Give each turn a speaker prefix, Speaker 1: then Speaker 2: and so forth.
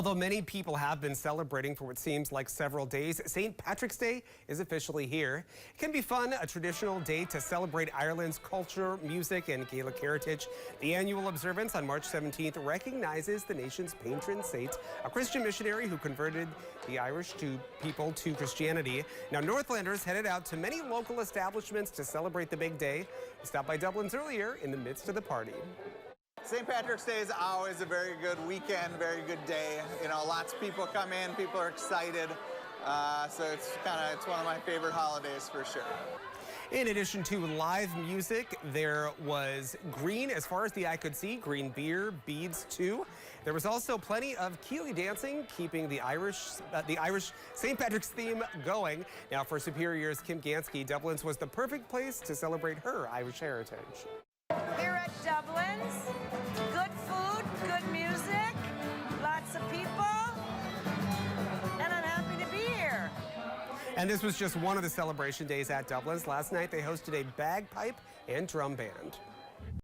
Speaker 1: Although many people have been celebrating for what seems like several days, St. Patrick's Day is officially here. It can be fun, a traditional day to celebrate Ireland's culture, music, and Gaelic heritage. The annual observance on March 17th recognizes the nation's patron saint, a Christian missionary who converted the Irish people to Christianity. Now, Northlanders headed out to many local establishments to celebrate the big day. We stopped by Dublin's earlier in the midst of the party.
Speaker 2: St. Patrick's Day is always a very good weekend, very good day. You know, lots of people come in, people are excited. So it's one of my favorite holidays for sure.
Speaker 1: In addition to live music, there was green as far as the eye could see, green beer, beads too. There was also plenty of Keeley dancing, keeping the Irish St. Patrick's theme going. Now for Superior's Kim Gansky, Dublin's was the perfect place to celebrate her Irish heritage.
Speaker 3: Here at Dublin's, good food, good music, lots of people, and I'm happy to be here.
Speaker 1: And this was just one of the celebration days at Dublin's. Last night they hosted a bagpipe and drum band.